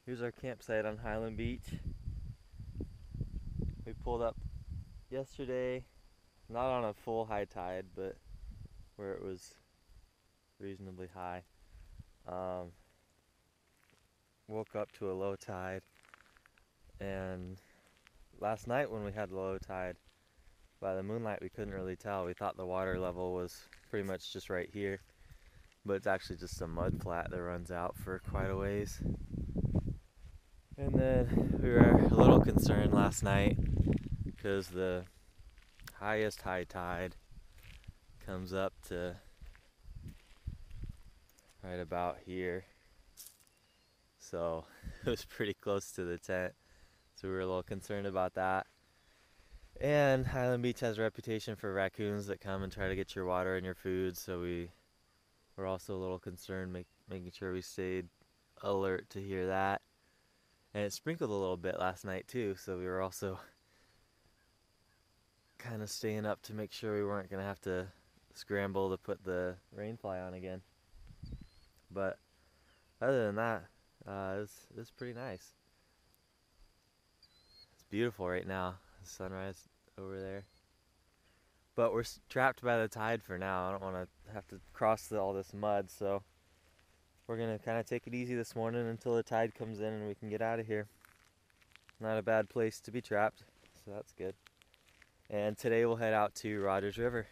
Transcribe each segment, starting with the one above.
Here's our campsite on Highland Beach. We pulled up yesterday, not on a full high tide, but where it was reasonably high. Woke up to a low tide, and last night when we had low tide, by the moonlight we couldn't really tell. We thought the water level was pretty much just right here, but it's actually just a mud flat that runs out for quite a ways. And then we were a little concerned last night because the highest high tide comes up to right about here, so it was pretty close to the tent, so we were a little concerned about that. And Highland Beach has a reputation for raccoons that come and try to get your water and your food, so we were also a little concerned, making sure we stayed alert to hear that. And it sprinkled a little bit last night too, so we were also kind of staying up to make sure we weren't going to have to scramble to put the rain fly on again. But other than that, it was pretty nice. It's beautiful right now, the sunrise over there. But we're trapped by the tide for now. I don't want to have to cross all this mud, so we're going to kind of take it easy this morning until the tide comes in and we can get out of here. Not a bad place to be trapped, so that's good. And today we'll head out to Rodger's River.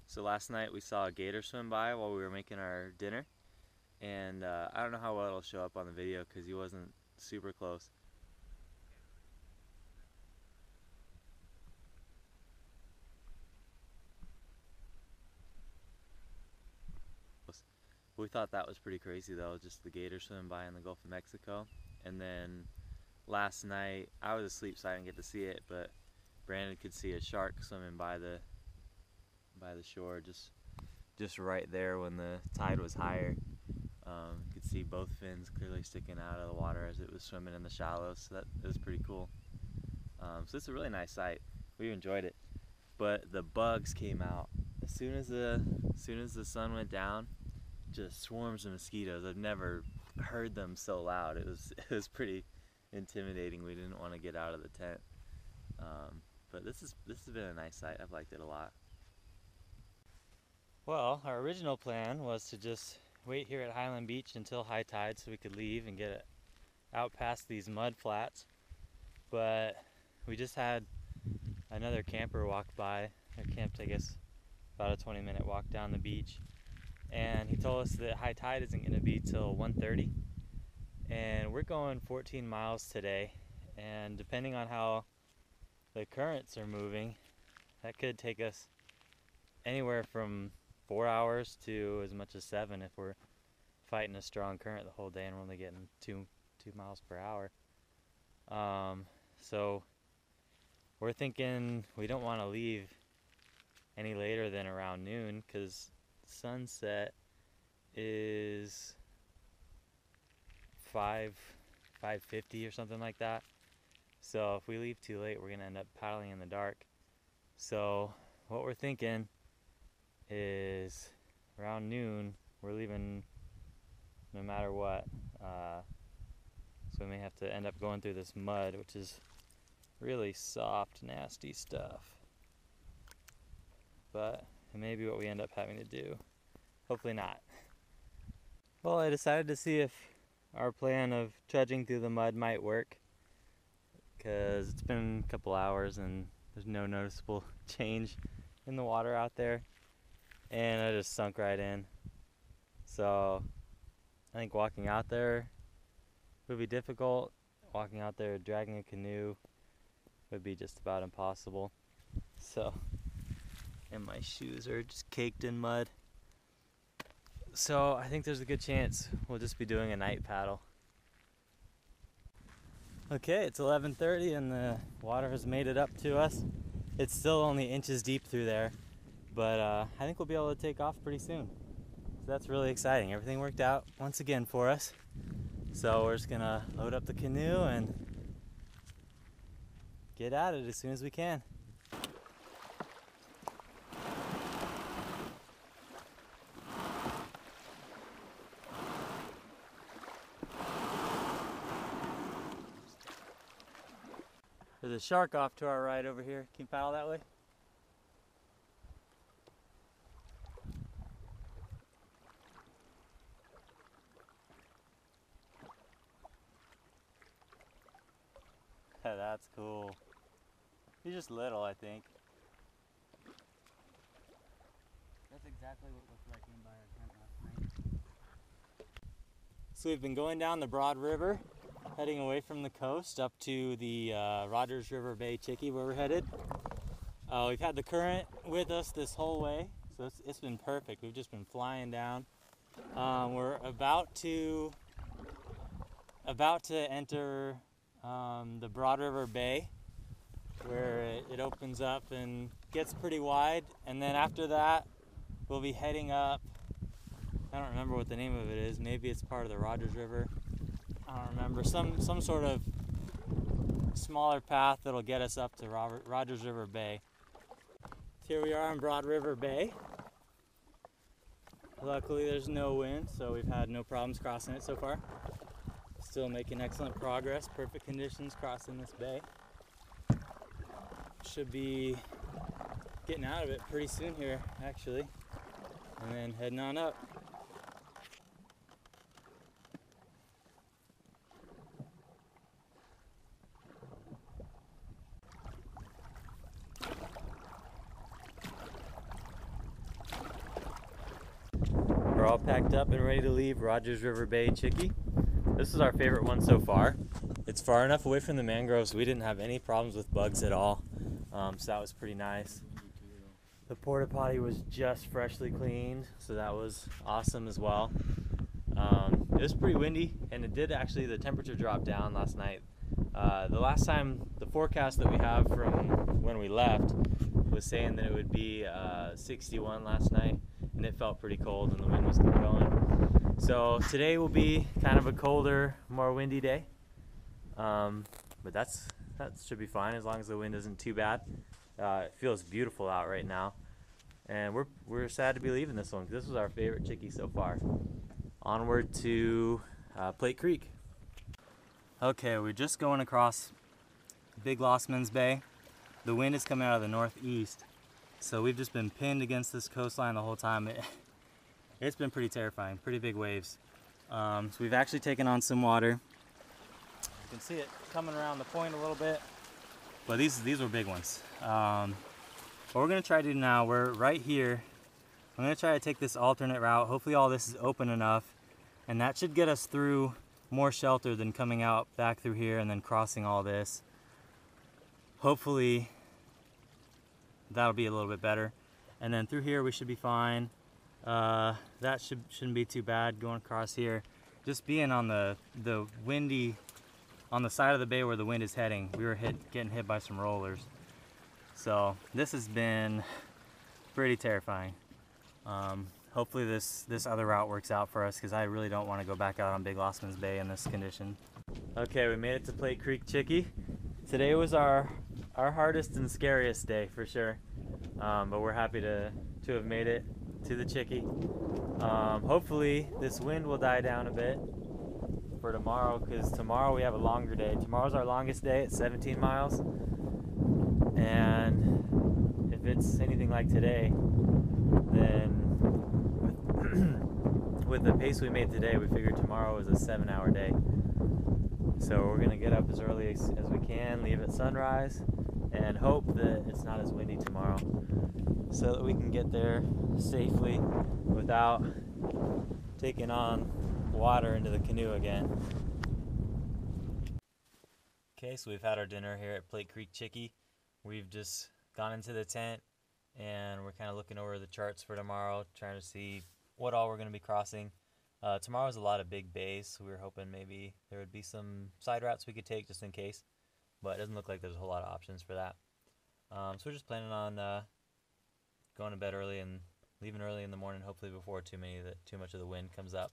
So last night we saw a gator swim by while we were making our dinner. And I don't know how well it'll show up on the video because he wasn't super close. We thought that was pretty crazy though, just the gator swimming by in the Gulf of Mexico. And then last night, I was asleep so I didn't get to see it, but Brandon could see a shark swimming by the shore just right there when the tide was higher. You could see both fins clearly sticking out of the water as it was swimming in the shallows, so that was pretty cool. So it's a really nice sight. We enjoyed it. But the bugs came out as soon as the sun went down. Just swarms of mosquitoes. I've never heard them so loud. It was pretty intimidating. We didn't want to get out of the tent. But this has been a nice sight. I've liked it a lot. Well, our original plan was to just wait here at Highland Beach until high tide so we could leave and get out past these mud flats. But we just had another camper walk by. They camped, I guess, about a 20-minute walk down the beach. And he told us that high tide isn't going to be till 1:30, and we're going 14 miles today, and depending on how the currents are moving, that could take us anywhere from 4 hours to as much as 7 if we're fighting a strong current the whole day and we're only getting 2 miles per hour. So we're thinking we don't want to leave any later than around noon because sunset is 5:50 or something like that. So if we leave too late, we're gonna end up paddling in the dark. So what we're thinking is around noon we're leaving no matter what. So we may have to end up going through this mud, which is really soft, nasty stuff. But it may be what we end up having to do. Hopefully not. Well, I decided to see if our plan of trudging through the mud might work, because it's been a couple hours and there's no noticeable change in the water out there, and I just sunk right in. So I think walking out there would be difficult. Walking out there dragging a canoe would be just about impossible. So, and my shoes are just caked in mud. So I think there's a good chance we'll just be doing a night paddle. Okay, it's 11:30 and the water has made it up to us. It's still only inches deep through there, but I think we'll be able to take off pretty soon. So that's really exciting. Everything worked out once again for us. So we're just gonna load up the canoe and get at it as soon as we can. There's a shark off to our right over here. Can you paddle that way? That's cool. He's just little, I think. That's exactly what looked like in by our tent last night. So we've been going down the Broad River, heading away from the coast up to the Rodgers River Bay, Chickee, where we're headed. We've had the current with us this whole way, so it's been perfect. We've just been flying down. We're about to enter the Broad River Bay, where it opens up and gets pretty wide, and then after that we'll be heading up. I don't remember what the name of it is. Maybe it's part of the Rodgers River. I don't remember. Some sort of smaller path that'll get us up to Rodgers River Bay. Here we are in Broad River Bay. Luckily there's no wind, so we've had no problems crossing it so far. Still making excellent progress. Perfect conditions crossing this bay. Should be getting out of it pretty soon here, actually, and then heading on up. We're all packed up and ready to leave Rodgers River Bay, Chickee. This is our favorite one so far. It's far enough away from the mangroves, we didn't have any problems with bugs at all. So that was pretty nice. The porta potty was just freshly cleaned, so that was awesome as well. It was pretty windy, and it did actually, the temperature dropped down last night. The last time, the forecast that we have from when we left was saying that it would be 61 last night, and it felt pretty cold and the wind was blowing. So today will be kind of a colder, more windy day. But that should be fine as long as the wind isn't too bad. It feels beautiful out right now, and we're sad to be leaving this one because this was our favorite Chickee so far. Onward to Plate Creek. Okay, we're just going across Big Lossman's Bay. The wind is coming out of the northeast, so we've just been pinned against this coastline the whole time. It's been pretty terrifying, pretty big waves. So we've actually taken on some water. You can see it coming around the point a little bit, but these were big ones. What we're gonna try to do now, we're right here. I'm gonna try to take this alternate route. Hopefully all this is open enough, and that should get us through more shelter than coming out back through here and then crossing all this. Hopefully that'll be a little bit better. And then through here we should be fine. That shouldn't be too bad going across here. Just being on the windy, on the side of the bay where the wind is heading, we were getting hit by some rollers. So this has been pretty terrifying. Hopefully this other route works out for us, because I really don't want to go back out on Big Lossman's Bay in this condition. Okay, we made it to Plate Creek, Chickee. Today was our hardest and scariest day for sure, but we're happy to have made it to the Chickee. Hopefully this wind will die down a bit for tomorrow, because tomorrow we have a longer day. Tomorrow's our longest day at 17 miles, and if it's anything like today, then with the pace we made today, we figured tomorrow is a 7-hour day. So we're gonna get up as early as we can, leave at sunrise, and hope that it's not as windy tomorrow, so that we can get there safely without taking on water into the canoe again. Okay, so we've had our dinner here at Plate Creek, Chickee. We've just gone into the tent, and we're kind of looking over the charts for tomorrow, trying to see what all we're going to be crossing. Tomorrow's a lot of big bays, so we were hoping maybe there would be some side routes we could take just in case, but it doesn't look like there's a whole lot of options for that. So we're just planning on going to bed early and leaving early in the morning, hopefully before too much of the wind comes up.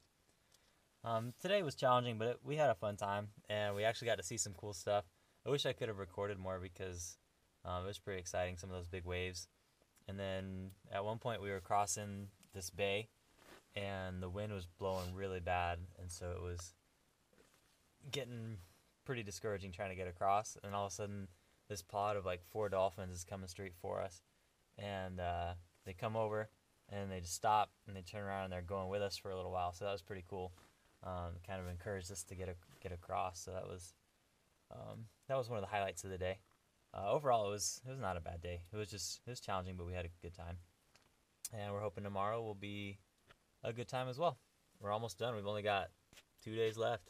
Today was challenging, but we had a fun time, and we actually got to see some cool stuff. I wish I could have recorded more, because it was pretty exciting, some of those big waves. And then at one point we were crossing this bay, and the wind was blowing really bad, and so it was getting pretty discouraging trying to get across. And all of a sudden this pod of like 4 dolphins is coming straight for us, and they come over and they just stop and they turn around and they're going with us for a little while. So that was pretty cool. Kind of encouraged us to get across. So that was one of the highlights of the day. Overall, it was not a bad day. It was challenging, but we had a good time. And we're hoping tomorrow will be a good time as well. We're almost done. We've only got 2 days left.